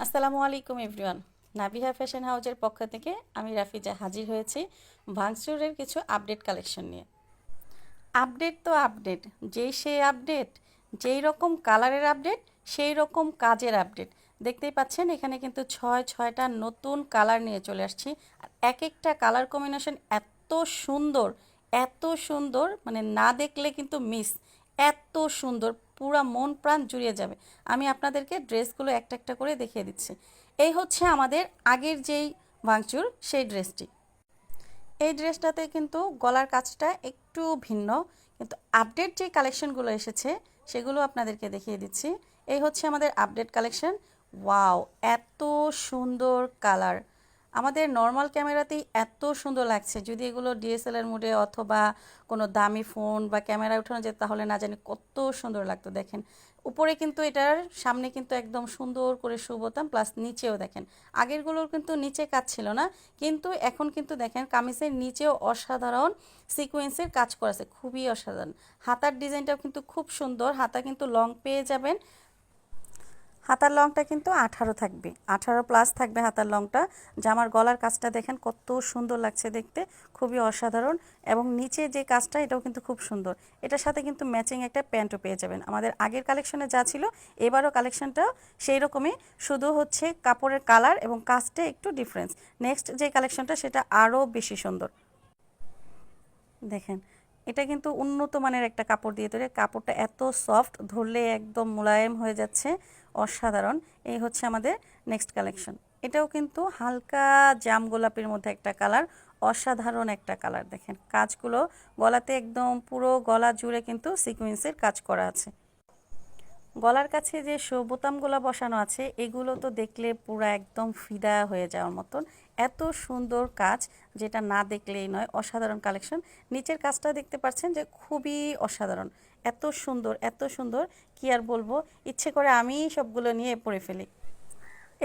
আসসালামু আলাইকুম everyone. Nabiha fashion হাউজের পক্ষ থেকে আমি রাফিজা হাজির হয়েছি ভাঙচুরের কিছু আপডেট কালেকশন নিয়ে। আপডেট তো আপডেট, সেই আপডেট, যেই রকম কালারের আপডেট সেই রকম কাজের আপডেট। দেখতেই পাচ্ছেন এখানে কিন্তু ছয়টা নতুন কালার নিয়ে চলে আসছি। আর এক একটা কালার কম্বিনেশন সুন্দর এত সুন্দর, মানে না দেখলে কিন্তু মিস। এত সুন্দর, পুরা মন প্রাণ জুড়িয়ে যাবে। আমি আপনাদেরকে ড্রেসগুলো একটা একটা করে দেখিয়ে দিচ্ছি। এই হচ্ছে আমাদের আগের যেই ভাঙচুর, সেই ড্রেসটি। এই ড্রেসটাতে কিন্তু গলার কাজটা একটু ভিন্ন, কিন্তু আপডেট যে কালেকশনগুলো এসেছে সেগুলো আপনাদেরকে দেখিয়ে দিচ্ছি। এই হচ্ছে আমাদের আপডেট কালেকশন। ওয়াও, এত সুন্দর কালার! আমাদের নর্মাল ক্যামেরাতেই এত সুন্দর লাগছে। যদি এগুলো ডিএসএলআর মোডে অথবা কোনো দামি ফোন বা ক্যামেরা উঠানো যেত তাহলে না জানি কত সুন্দর লাগতো। দেখেন উপরে কিন্তু এটার সামনে কিন্তু একদম সুন্দর করে সুবোতাম, প্লাস নিচেও দেখেন আগেরগুলোর কিন্তু নিচে কাজ ছিল না, কিন্তু এখন কিন্তু দেখেন কামিজের নিচেও অসাধারণ সিকোয়েন্সের কাজ করা আছে, খুবই অসাধারণ। হাতার ডিজাইনটাও কিন্তু খুব সুন্দর, হাতা কিন্তু লং পেয়ে যাবেন। হাতার লংটা কিন্তু 18 থাকবে, 18+ থাকবে হাতার লংটা। জামার গলার কাজটা দেখেন কত সুন্দর লাগছে দেখতে, খুবই অসাধারণ। এবং নিচে যে কাজটা এটাও কিন্তু খুব সুন্দর। এটার সাথে কিন্তু ম্যাচিং একটা প্যান্টও পেয়ে যাবেন। আমাদের আগের কালেকশনে যা ছিল এবারও কালেকশনটা সেই রকমই, শুধু হচ্ছে কাপড়ের কালার এবং কাজটা একটু ডিফারেন্স। নেক্সট যে কালেকশনটা সেটা আরও বেশি সুন্দর। দেখেন এটা কিন্তু উন্নত মানের একটা কাপড় দিয়ে তৈরি, কাপড়টা এত সফট, ধরলে একদম মোলায়েম হয়ে যাচ্ছে, অসাধারণ। এই হচ্ছে আমাদের নেক্সট কালেকশন। এটাও কিন্তু হালকা জাম গোলাপের মধ্যে একটা কালার, অসাধারণ একটা কালার। দেখেন কাজগুলো গলাতে একদম পুরো গলা জুড়ে কিন্তু সিকোয়েন্সের কাজ করা আছে। গলার কাছে যে বোতামগুলো বসানো আছে এগুলো তো দেখলে পুরো একদম ফিদা হয়ে যাওয়ার মতন, এত সুন্দর কাজ, যেটা না দেখলেই নয়। অসাধারণ কালেকশন। নিচের কাজটা দেখতে পাচ্ছেন যে খুবই অসাধারণ, এত সুন্দর এত সুন্দর, কি আর বলবো, ইচ্ছে করে আমি সবগুলো নিয়ে পরে ফেলি।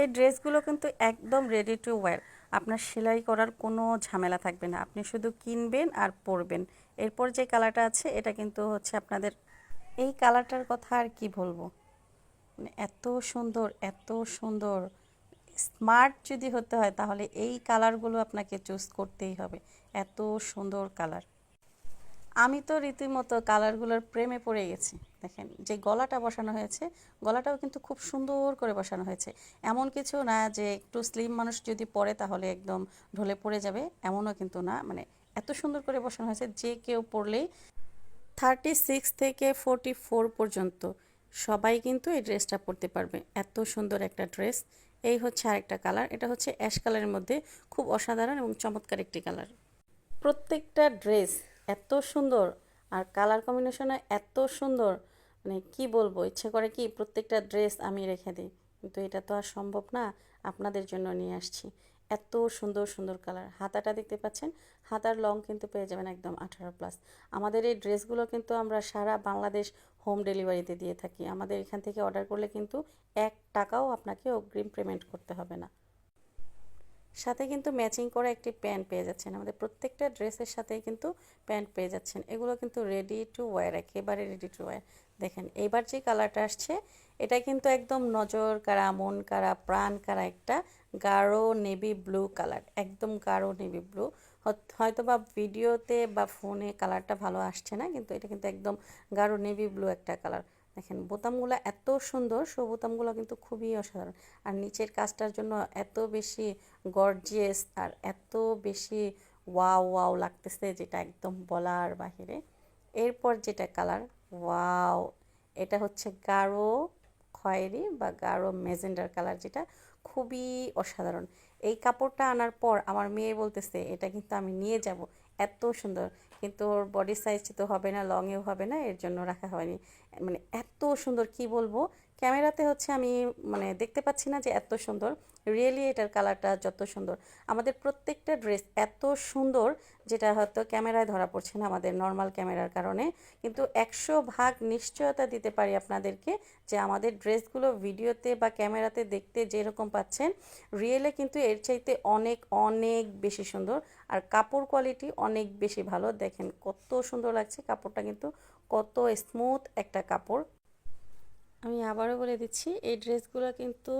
এই ড্রেসগুলো কিন্তু একদম রেডি টু ওয়্যার, আপনার সেলাই করার কোনো ঝামেলা থাকবে না, আপনি শুধু কিনবেন আর পরবেন। এরপর যে কালারটা আছে এটা কিন্তু হচ্ছে আপনাদের, এই কালারটার কথা আর কি বলবো, মানে এত সুন্দর এত সুন্দর। স্মার্ট যদি হতে হয় তাহলে এই কালারগুলো আপনাকে চুজ করতেই হবে, এত সুন্দর কালার। আমি তো রীতিমতো কালারগুলোর প্রেমে পড়ে গেছি। দেখেন যে গলাটা বসানো হয়েছে, গলাটাও কিন্তু খুব সুন্দর করে বসানো হয়েছে। এমন কিছু না যে একটু স্লিম মানুষ যদি পরে তাহলে একদম ঢলে পড়ে যাবে, এমনও কিন্তু না। মানে এত সুন্দর করে বসানো হয়েছে যে কেউ পরলেই 36 থেকে 44 পর্যন্ত সবাই কিন্তু এই ড্রেসটা পরতে পারবে, এত সুন্দর একটা ড্রেস। এই হচ্ছে আরেকটা কালার, এটা হচ্ছে অ্যাশ কালারের মধ্যে, খুব অসাধারণ এবং চমৎকার একটি কালার। প্রত্যেকটা ড্রেস এত সুন্দর, আর কালার কম্বিনেশনে এত সুন্দর, মানে কি বলবো, ইচ্ছে করে কি প্রত্যেকটা ড্রেস আমি রেখে দিই, কিন্তু এটা তো আর সম্ভব না। আপনাদের জন্য নিয়ে আসছি এত সুন্দর সুন্দর কালার। হাতাটা দেখতে পাচ্ছেন, হাতার লং কিন্তু পেয়ে যাবেন একদম 18+। আমাদের এই ড্রেসগুলো কিন্তু আমরা সারা বাংলাদেশ হোম ডেলিভারিতে দিয়ে থাকি। আমাদের এখান থেকে অর্ডার করলে কিন্তু 1 টাকাও আপনাকে অগ্রিম পেমেন্ট করতে হবে না। সাথে কিন্তু ম্যাচিং করা একটি প্যান্ট পেয়ে যাচ্ছেন, আমাদের প্রত্যেকটা ড্রেসের সাথে কিন্তু প্যান্ট পেয়ে যাচ্ছেন। এগুলো কিন্তু রেডি টু ওয়্যার, একেবারে রেডি টু ওয়্যার। দেখেন এইবার যে কালারটা আসছে এটা কিন্তু একদম নজর কাড়া, মন কাড়া, প্রাণ কাড়া একটা গাঢ় নেভি ব্লু কালার, একদম গাঢ় নেভি ব্লু। হয়তো বা ভিডিওতে বা ফোনে কালারটা ভালো আসছে না, কিন্তু এটা কিন্তু একদম গাঢ় নেভি ব্লু একটা কালার। দেখেন বোতামগুলো এত সুন্দর, বোতামগুলো কিন্তু খুবই অসাধারণ। আর নিচের কাজটার জন্য এত বেশি গর্জিয়াস আর এত বেশি ওয়াও ওয়াও লাগতেছে, যেটা একদম বলার বাহিরে। এরপর যেটা কালার, ওয়াও, এটা হচ্ছে গাঢ় খয়েরি বা গাঢ় মেজেন্ডার কালার, যেটা খুবই অসাধারণ। এই কাপড়টা আনার পর আমার মেয়ে বলতেছে এটা কিন্তু আমি নিয়ে যাব, এত সুন্দর। কিন্তু ওর বডি সাইজ তো হবে না, লংয়েও হবে না, এর জন্য রাখা হয়নি। মানে এত সুন্দর, কি বলবো, ক্যামেরাতে হচ্ছে আমি মানে দেখতে পাচ্ছি না যে এত সুন্দর, রিয়েলি এটার কালারটা যত সুন্দর। আমাদের প্রত্যেকটা ড্রেস এত সুন্দর, যেটা হয়তো ক্যামেরায় ধরা পড়ছে না আমাদের নর্মাল ক্যামেরার কারণে, কিন্তু 100 ভাগ নিশ্চয়তা দিতে পারি আপনাদেরকে যে আমাদের ড্রেসগুলো ভিডিওতে বা ক্যামেরাতে দেখতে যেরকম পাচ্ছেন, রিয়েলে কিন্তু এর চাইতে অনেক অনেক বেশি সুন্দর। আর কাপড় কোয়ালিটি অনেক বেশি ভালো, দেখেন কত সুন্দর লাগছে কাপড়টা, কিন্তু কত স্মুথ একটা কাপড়। আমি আবারও বলে দিচ্ছি এই ড্রেসগুলো কিন্তু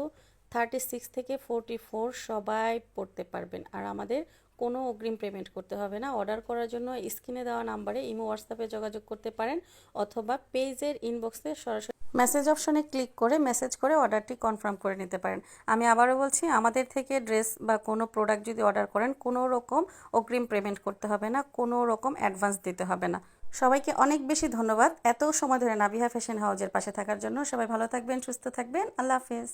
36 থেকে 44 সবাই পড়তে পারবেন। আর আমাদের কোনো অগ্রিম পেমেন্ট করতে হবে না। অর্ডার করার জন্য স্ক্রিনে দেওয়া নাম্বারে ইমো হোয়াটসঅ্যাপে যোগাযোগ করতে পারেন, অথবা পেজের ইনবক্সে সরাসরি মেসেজ অপশনে ক্লিক করে মেসেজ করে অর্ডারটি কনফার্ম করে নিতে পারেন। আমি আবারও বলছি, আমাদের থেকে ড্রেস বা কোনো প্রোডাক্ট যদি অর্ডার করেন, কোনো রকম অগ্রিম পেমেন্ট করতে হবে না, কোনো রকম অ্যাডভান্স দিতে হবে না। সবাইকে অনেক বেশি ধন্যবাদ এত সময় ধরে নাবিহা ফ্যাশন হাউজের পাশে থাকার জন্য। সবাই ভালো থাকবেন, সুস্থ থাকবেন। আল্লাহ হাফেজ।